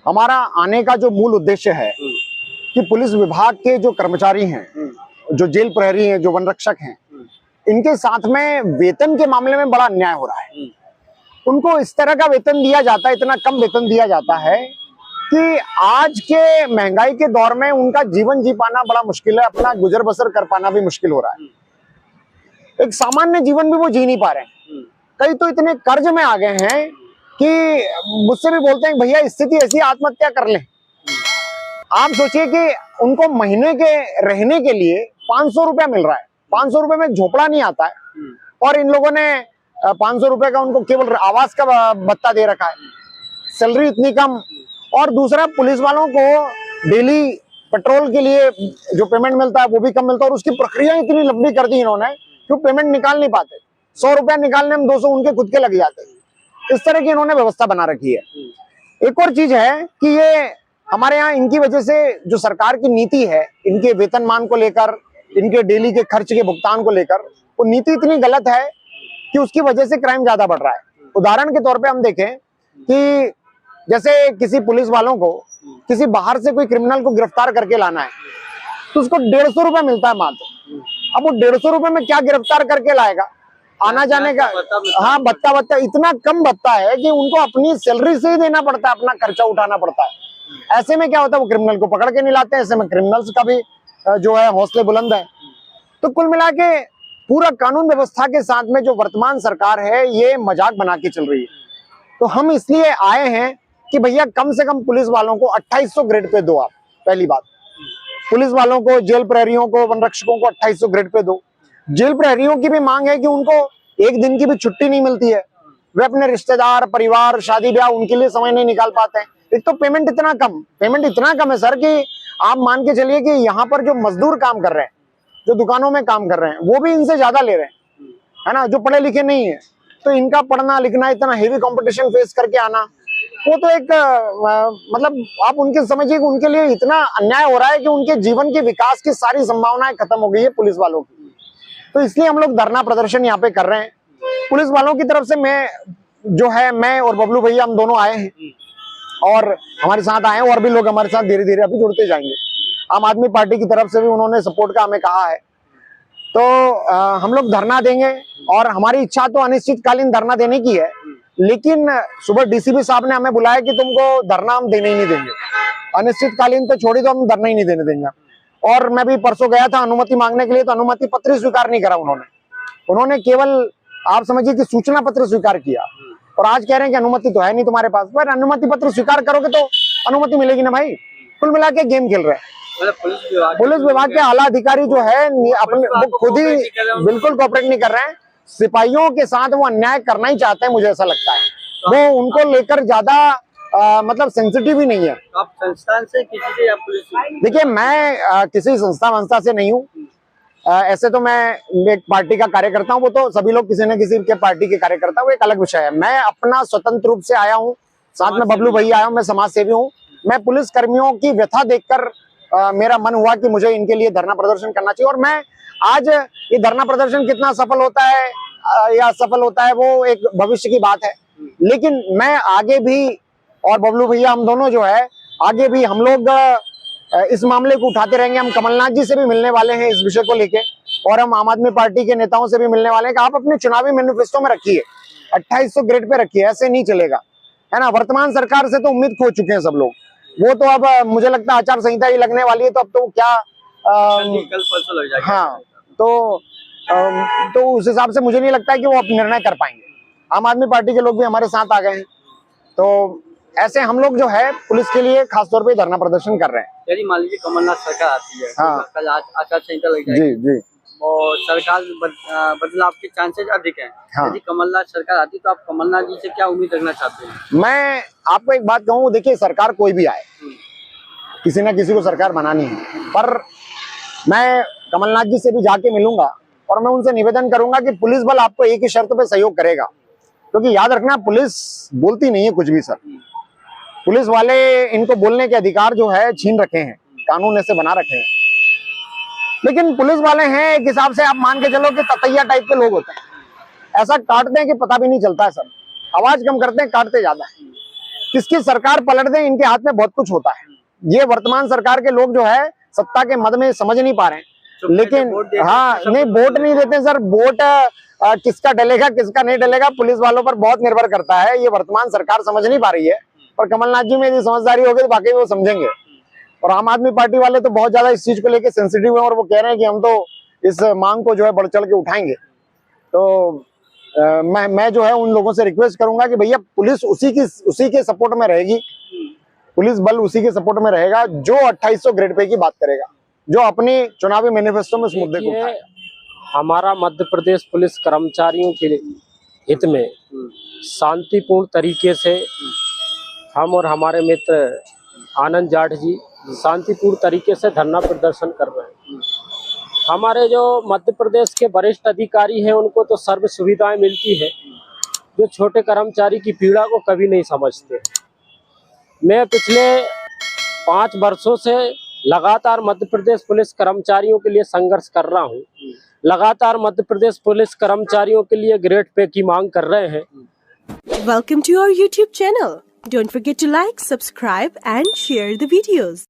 हमारा आने का जो मूल उद्देश्य है कि पुलिस विभाग के जो कर्मचारी हैं, जो जेल प्रहरी हैं, जो वन रक्षक हैं, इनके साथ में वेतन के मामले में बड़ा अन्याय हो रहा है। उनको इस तरह का वेतन दिया जाता है, इतना कम वेतन दिया जाता है कि आज के महंगाई के दौर में उनका जीवन जी पाना बड़ा मुश्किल है, अपना गुजर बसर कर पाना भी मुश्किल हो रहा है। एक सामान्य जीवन भी वो जी नहीं पा रहे हैं। कई तो इतने कर्ज में आ गए हैं कि मुझसे भी बोलते हैं भैया स्थिति ऐसी, आत्महत्या कर लें। आप सोचिए कि उनको महीने के रहने के लिए 500 रुपया मिल रहा है। 500 रुपए में झोपड़ा नहीं आता है, और इन लोगों ने 500 रुपए का उनको केवल आवास का भत्ता दे रखा है। सैलरी इतनी कम, और दूसरा पुलिस वालों को डेली पेट्रोल के लिए जो पेमेंट मिलता है वो भी कम मिलता है, और उसकी प्रक्रिया इतनी लंबी कर दी इन्होंने कि वो पेमेंट निकाल नहीं पाते। 100 रुपया निकालने में 200 उनके खुद के लग जाते हैं। इस तरह की इन्होंने व्यवस्था बना रखी है। एक और चीज है कि ये हमारे यहाँ इनकी वजह से जो सरकार की नीति है, इनके वेतनमान को लेकर, इनके डेली के खर्च के भुगतान को लेकर, वो नीति इतनी गलत है कि उसकी वजह से क्राइम ज्यादा बढ़ रहा है। उदाहरण के तौर पे हम देखें कि जैसे किसी पुलिस वालों को किसी बाहर से कोई क्रिमिनल को गिरफ्तार करके लाना है तो उसको 150 रुपए मिलता है मात्र। अब वो 150 रुपए में क्या गिरफ्तार करके लाएगा? आना जाने का, हाँ, भत्ता इतना कम भत्ता है कि उनको अपनी सैलरी से ही देना पड़ता है, अपना खर्चा उठाना पड़ता है। ऐसे में क्या होता है, वो क्रिमिनल को पकड़ के नहीं लाते हैं। ऐसे में क्रिमिनल्स का भी जो है हौसले बुलंद है। तो कुल मिला के पूरा कानून व्यवस्था के साथ में जो वर्तमान सरकार है ये मजाक बना के चल रही है। तो हम इसलिए आए हैं कि भैया कम से कम पुलिस वालों को 2800 ग्रेड पे दो। आप पहली बात, पुलिस वालों को, जेल प्रहरियों को, वन रक्षकों को 2800 ग्रेड पे दो। जेल प्रहरियों की भी मांग है कि उनको एक दिन की भी छुट्टी नहीं मिलती है। वे अपने रिश्तेदार, परिवार, शादी ब्याह, उनके लिए समय नहीं निकाल पाते हैं। एक तो पेमेंट इतना कम है सर कि आप मान के चलिए कि यहाँ पर जो मजदूर काम कर रहे हैं, जो दुकानों में काम कर रहे हैं, वो भी इनसे ज्यादा ले रहे हैं, है ना, जो पढ़े लिखे नहीं है। तो इनका पढ़ना लिखना, इतना हेवी कंपटीशन फेस करके आना, वो तो एक मतलब आप उनके समझिए कि उनके लिए इतना अन्याय हो रहा है कि उनके जीवन के विकास की सारी संभावनाएं खत्म हो गई है पुलिस वालों की। तो इसलिए हम लोग धरना प्रदर्शन यहाँ पे कर रहे हैं। पुलिस वालों की तरफ से मैं और बबलू भैया, हम दोनों आए हैं और हमारे साथ आए हैं, और भी लोग हमारे साथ धीरे धीरे अभी जुड़ते जाएंगे। आम आदमी पार्टी की तरफ से भी उन्होंने सपोर्ट का हमें कहा है। तो हम लोग धरना देंगे, और हमारी इच्छा तो अनिश्चितकालीन धरना देने की है, लेकिन सुबह डीसीपी साहब ने हमें बुलाया कि तुमको धरना हम देने ही नहीं देंगे, अनिश्चितकालीन तो छोड़ी, तो हम धरना ही नहीं देने देंगे। और मैं भी परसों गया था अनुमति मांगने के लिए, तो अनुमति पत्र स्वीकार नहीं करा उन्होंने केवल आप समझिए कि सूचना पत्र स्वीकार किया, और आज कह रहे हैं कि अनुमति तो है नहीं तुम्हारे पास। पर अनुमति पत्र स्वीकार करोगे तो अनुमति मिलेगी ना भाई। कुल मिला के गेम खेल रहे हैं। पुलिस विभाग के आला अधिकारी जो है अपने खुद ही बिल्कुल कोऑपरेट नहीं कर रहे हैं। सिपाहियों के साथ वो अन्याय करना ही चाहते हैं, मुझे ऐसा लगता है। वो उनको लेकर ज्यादा मतलब सेंसिटिव ही नहीं है। आप संस्थान से किसी से या पुलिस? देखिए, मैं किसी संस्था से नहीं हूँ। ऐसे तो मैं एक पार्टी का कार्यकर्ता हूँ, वो तो सभी लोग किसी न किसी के पार्टी के कार्यकर्ता, वो एक अलग विषय है। मैं अपना स्वतंत्र रूप से आया हूँ, साथ में बबलू भैया आया हूँ, मैं समाज सेवी हूँ। मैं पुलिस कर्मियों की व्यथा देखकर मेरा मन हुआ कि मुझे इनके लिए धरना प्रदर्शन करना चाहिए। और मैं आज ये धरना प्रदर्शन कितना सफल होता है या असफल होता है वो एक भविष्य की बात है, लेकिन मैं आगे भी, और बबलू भैया हम दोनों जो है आगे भी हम लोग इस मामले को उठाते रहेंगे। हम कमलनाथ जी से भी मिलने वाले हैं इस विषय को लेके, और हम आम आदमी पार्टी के नेताओं से भी मिलने वाले हैं कि आप अपने चुनावी मैनिफेस्टो में रखिए, 2800 ग्रेड पे रखिए, ऐसे नहीं चलेगा, है ना। वर्तमान सरकार से तो उम्मीद खो चुके हैं सब लोग। वो तो अब मुझे लगता है आचार संहिता ही लगने वाली है, तो अब तो क्या कल परसों लग जाएगा। हाँ, तो उस हिसाब से मुझे नहीं लगता है कि वो अब निर्णय कर पाएंगे। आम आदमी पार्टी के लोग भी हमारे साथ आ गए हैं। तो ऐसे हम लोग जो है पुलिस के लिए खासतौर पे धरना प्रदर्शन कर रहे हैं। यदि मान लीजिए कमलनाथ सरकार आती है, हाँ, कल आचार संहिता लग जाएगी, जी, और सरकार बदलाव के चांसेस अधिक हैं। हाँ। यदि कमलनाथ सरकार आती तो आप कमलनाथ जी से क्या उम्मीद रखना चाहते हैं? मैं आपको एक बात कहूँ, देखिए सरकार कोई भी आए, किसी ना किसी को सरकार बनानी है, पर मैं कमलनाथ जी से भी जाके मिलूंगा और मैं उनसे निवेदन करूंगा कि पुलिस बल आपको एक ही शर्त पे सहयोग करेगा, क्योंकि याद रखना पुलिस बोलती नहीं है कुछ भी सर। पुलिस वाले इनको बोलने के अधिकार जो है छीन रखे हैं, कानून ऐसे बना रखे हैं। लेकिन पुलिस वाले हैं एक हिसाब से, आप मान के चलो कि ततैया टाइप के लोग होते हैं, ऐसा काटते हैं कि पता भी नहीं चलता है सर। आवाज कम करते हैं, काटते ज्यादा है। किसकी सरकार पलट दे, इनके हाथ में बहुत कुछ होता है। ये वर्तमान सरकार के लोग जो है सत्ता के मद में समझ नहीं पा रहे हैं। लेकिन हाँ, नहीं वोट नहीं देते सर। वोट किसका डलेगा किसका नहीं डलेगा पुलिस वालों पर बहुत निर्भर करता है। ये वर्तमान सरकार समझ नहीं पा रही है, पर कमलनाथ जी में यदि समझदारी होगी तो बाकी वो समझेंगे। और आम आदमी पार्टी वाले तो बहुत ज्यादा इस चीज को लेकर सेंसिटिव है और वो कह रहे हैं कि हम तो इस मांग को जो है बढ़ चढ़ के उठाएंगे। तो मैं जो है उन लोगों से रिक्वेस्ट करूंगा कि भैया पुलिस उसी के सपोर्ट में रहेगी, पुलिस बल उसी के सपोर्ट में रहेगा जो 2800 ग्रेड पे की बात करेगा, जो अपनी चुनावी मैनिफेस्टो में इस मुद्दे को उठाए। हमारा मध्य प्रदेश पुलिस कर्मचारियों के हित में शांतिपूर्ण तरीके से हम और हमारे मित्र आनंद जाट जी शांतिपूर्ण तरीके से धरना प्रदर्शन कर रहे हैं। हमारे जो मध्य प्रदेश के वरिष्ठ अधिकारी हैं उनको तो सर्व सुविधाएं मिलती है, जो छोटे कर्मचारी की पीड़ा को कभी नहीं समझते। मैं पिछले 5 वर्षों से लगातार मध्य प्रदेश पुलिस कर्मचारियों के लिए संघर्ष कर रहा हूं। लगातार मध्य प्रदेश पुलिस कर्मचारियों के लिए ग्रेड पे की मांग कर रहे हैं। Welcome to our YouTube channel. Don't forget to like, subscribe and share the videos.